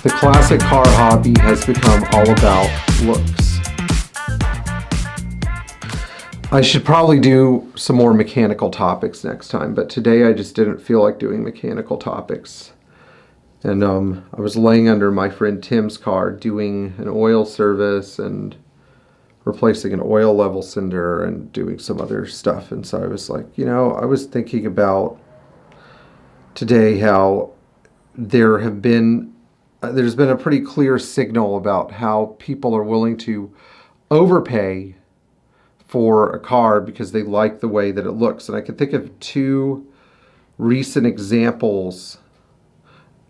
The classic car hobby has become all about looks. I should probably do some more mechanical topics next time, but today I just didn't feel like doing mechanical topics. And I was laying under my friend Tim's car doing an oil service and replacing an oil level cylinder and doing some other stuff. And so I was like, I was thinking about today how there's been a pretty clear signal about how people are willing to overpay for a car because they like the way that it looks. And I can think of two recent examples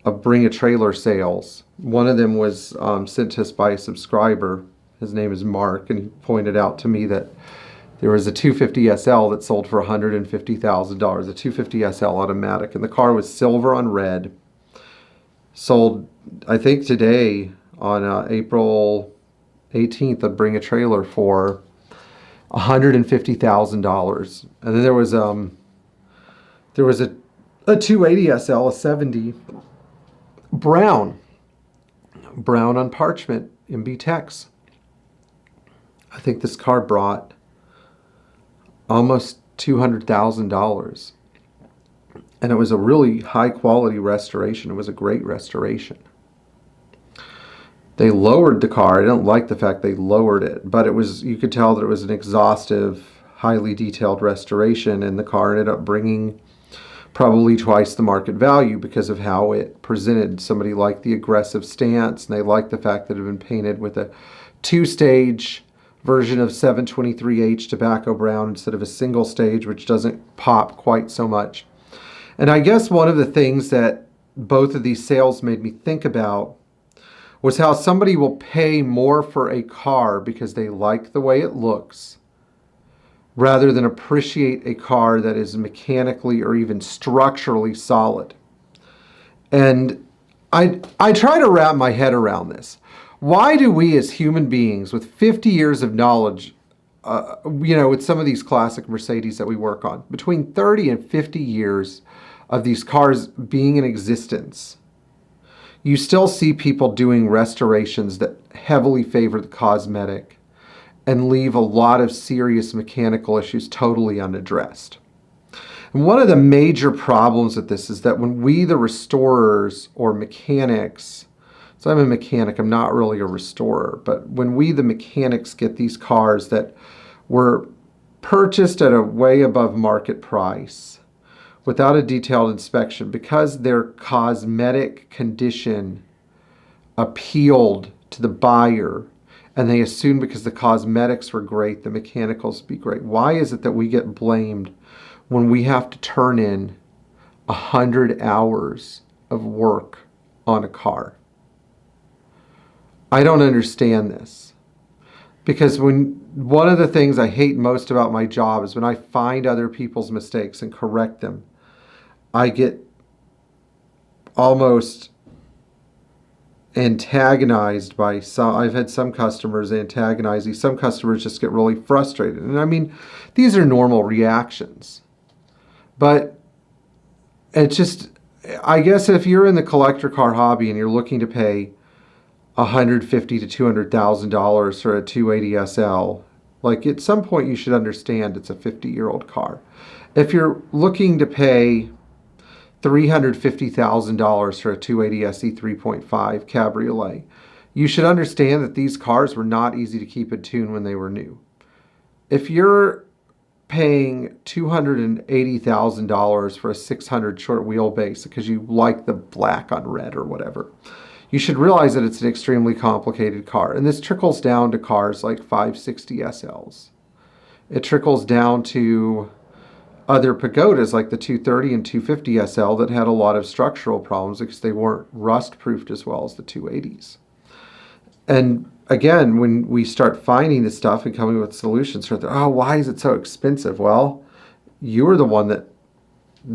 of bring a trailer sales. One of them was sent to us by a subscriber. His name is Mark, and he pointed out to me that there was a 250 SL that sold for $150,000, a 250 SL automatic, and the car was silver on red. Sold, I think today on April 18th, I'd bring a trailer for $150,000. And then there was a 280 SL, a 70, brown on parchment, MB Tex. I think this car brought almost $200,000. And it was a really high quality restoration. It was a great restoration. They lowered the car. I don't like the fact they lowered it, but you could tell that it was an exhaustive, highly detailed restoration, and the car ended up bringing probably twice the market value because of how it presented. Somebody liked the aggressive stance, and they liked the fact that it had been painted with a two-stage version of 723H tobacco brown instead of a single stage, which doesn't pop quite so much. And I guess one of the things that both of these sales made me think about was how somebody will pay more for a car because they like the way it looks rather than appreciate a car that is mechanically or even structurally solid. And I try to wrap my head around this. Why do we as human beings with 50 years of knowledge, with some of these classic Mercedes that we work on, between 30 and 50 years of these cars being in existence, you still see people doing restorations that heavily favor the cosmetic and leave a lot of serious mechanical issues totally unaddressed. And one of the major problems with this is that when we, the restorers or mechanics, so I'm a mechanic, I'm not really a restorer, but when we, the mechanics, get these cars that were purchased at a way above market price without a detailed inspection, because their cosmetic condition appealed to the buyer, and they assumed because the cosmetics were great, the mechanicals would be great. Why is it that we get blamed when we have to turn in 100 hours of work on a car? I don't understand this. Because one of the things I hate most about my job is when I find other people's mistakes and correct them, I get almost antagonized by some. I've had some customers antagonize me. Some customers just get really frustrated. And I mean, these are normal reactions. But it's just, I guess if you're in the collector car hobby and you're looking to pay $150,000 to $200,000 for a 280 SL, like at some point you should understand it's a 50-year-old car. If you're looking to pay $350,000 for a 280 SE 3.5 Cabriolet, you should understand that these cars were not easy to keep in tune when they were new. If you're paying $280,000 for a 600 short wheelbase because you like the black on red or whatever, you should realize that it's an extremely complicated car. And this trickles down to cars like 560 SLs. It trickles down to other Pagodas like the 230 and 250 SL that had a lot of structural problems because they weren't rust-proofed as well as the 280s. And again, when we start finding this stuff and coming with solutions, why is it so expensive? Well, you were the one that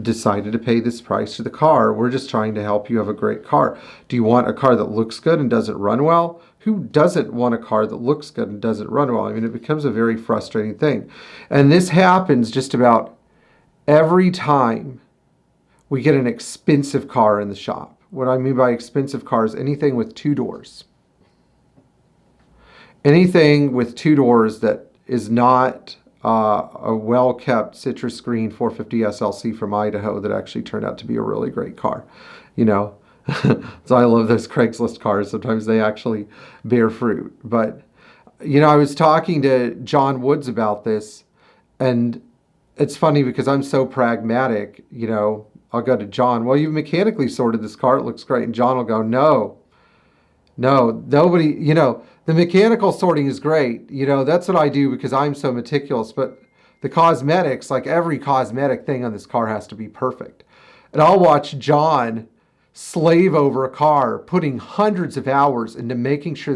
decided to pay this price for the car. We're just trying to help you have a great car. Do you want a car that looks good and doesn't run well? Who doesn't want a car that looks good and doesn't run well? I mean, it becomes a very frustrating thing. And this happens just about every time we get an expensive car in the shop. What I mean by expensive car is anything with 2 doors. Anything with 2 doors that is not a well-kept citrus green 450 SLC from Idaho that actually turned out to be a really great car, you know. So I love those Craigslist cars. Sometimes they actually bear fruit. But, you know, I was talking to John Woods about this, and it's funny because I'm so pragmatic, you know. I'll go to John, well, you've mechanically sorted this car, it looks great. And John will go, no, nobody, you know, the mechanical sorting is great. You know, that's what I do because I'm so meticulous. But the cosmetics, like every cosmetic thing on this car has to be perfect. And I'll watch John slave over a car, putting hundreds of hours into making sure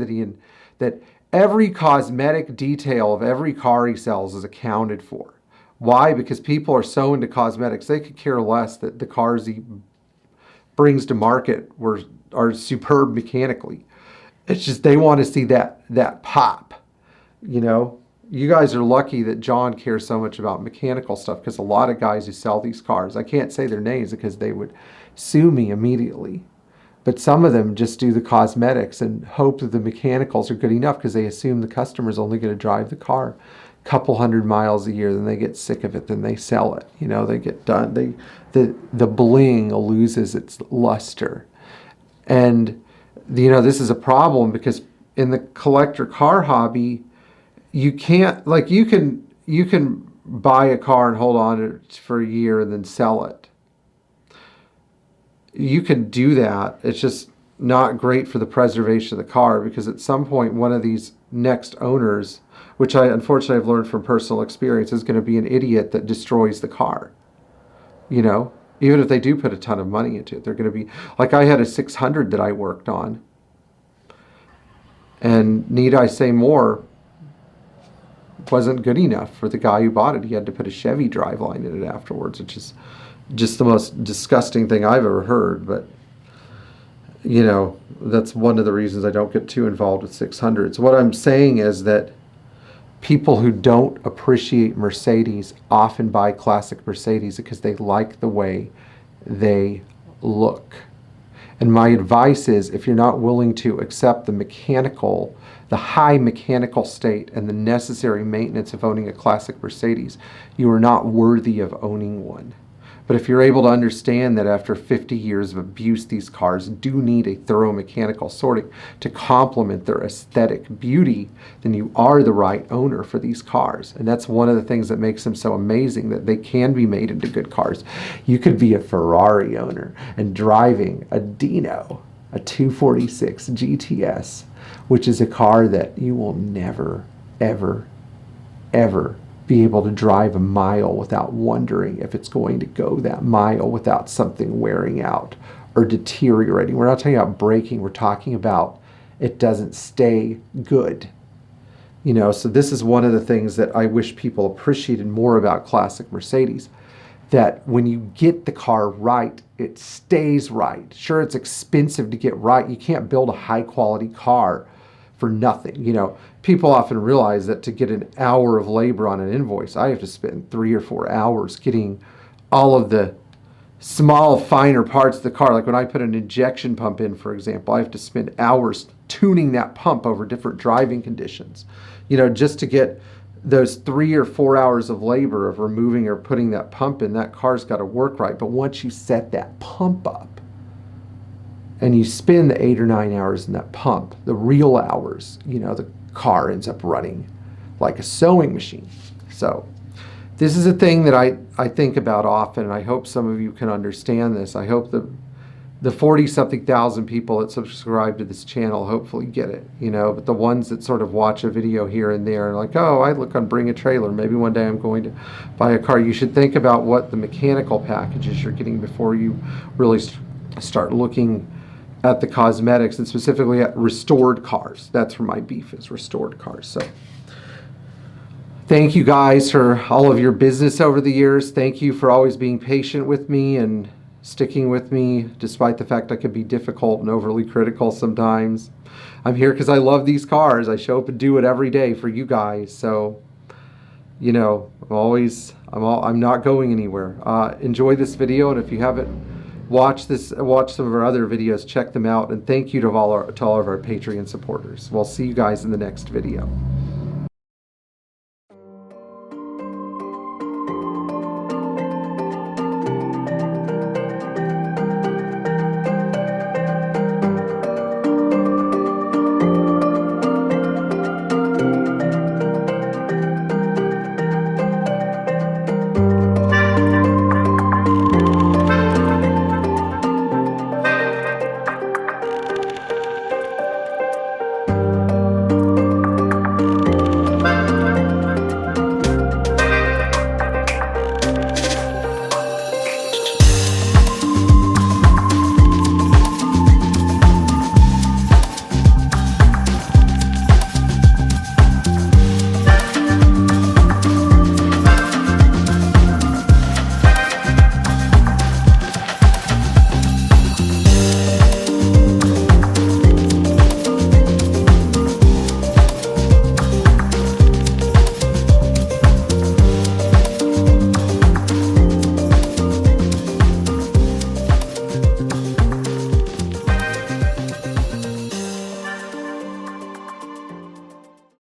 that every cosmetic detail of every car he sells is accounted for. Why? Because people are so into cosmetics, they could care less that the cars he brings to market are superb mechanically. It's just they want to see that pop, you know. You guys are lucky that John cares so much about mechanical stuff, because a lot of guys who sell these cars, I can't say their names because they would sue me immediately, but some of them just do the cosmetics and hope that the mechanicals are good enough because they assume the customer's only going to drive the car a couple hundred miles a year, then they get sick of it, then they sell it. You know, they get done. The bling loses its luster. And, you know, this is a problem because in the collector car hobby, you can't, like, you can buy a car and hold on to it for a year and then sell it. You can do that. It's just not great for the preservation of the car, because at some point one of these next owners, which I unfortunately have learned from personal experience, is going to be an idiot that destroys the car. You know, even if they do put a ton of money into it, they're going to be, like, I had a 600 that I worked on, and need I say more, wasn't good enough for the guy who bought it. He had to put a Chevy driveline in it afterwards, which is just the most disgusting thing I've ever heard. But, you know, that's one of the reasons I don't get too involved with 600s. What I'm saying is that people who don't appreciate Mercedes often buy classic Mercedes because they like the way they look. And my advice is, if you're not willing to accept the high mechanical state and the necessary maintenance of owning a classic Mercedes, you are not worthy of owning one. But if you're able to understand that after 50 years of abuse, these cars do need a thorough mechanical sorting to complement their aesthetic beauty, then you are the right owner for these cars. And that's one of the things that makes them so amazing, that they can be made into good cars. You could be a Ferrari owner and driving a Dino, a 246 GTS, which is a car that you will never, ever, ever be able to drive a mile without wondering if it's going to go that mile without something wearing out or deteriorating. We're not talking about breaking, we're talking about it doesn't stay good. You know, so this is one of the things that I wish people appreciated more about classic Mercedes, that when you get the car right, it stays right. Sure, it's expensive to get right. You can't build a high quality car for nothing. You know, people often realize that to get an hour of labor on an invoice, I have to spend 3 or 4 hours getting all of the small, finer parts of the car. Like when I put an injection pump in, for example, I have to spend hours tuning that pump over different driving conditions, you know, just to get those 3 or 4 hours of labor of removing or putting that pump in. That car's got to work right. But once you set that pump up, and you spend the 8 or 9 hours in that pump, the real hours, you know, the car ends up running like a sewing machine. So this is a thing that I think about often, and I hope some of you can understand this. I hope the 40-something thousand people that subscribe to this channel hopefully get it, you know, but the ones that sort of watch a video here and there and like, oh, I look on Bring a Trailer, maybe one day I'm going to buy a car. You should think about what the mechanical packages you're getting before you really start looking at the cosmetics, and specifically at restored cars. That's where my beef is, restored cars. So Thank you guys for all of your business over the years. Thank you for always being patient with me and sticking with me despite the fact I could be difficult and overly critical sometimes. I'm here because I love these cars. I show up and do it every day for you guys. So, you know, I'm not going anywhere. Enjoy this video, and if you haven't watched some of our other videos, check them out. And thank you to all of our Patreon supporters. We'll see you guys in the next video.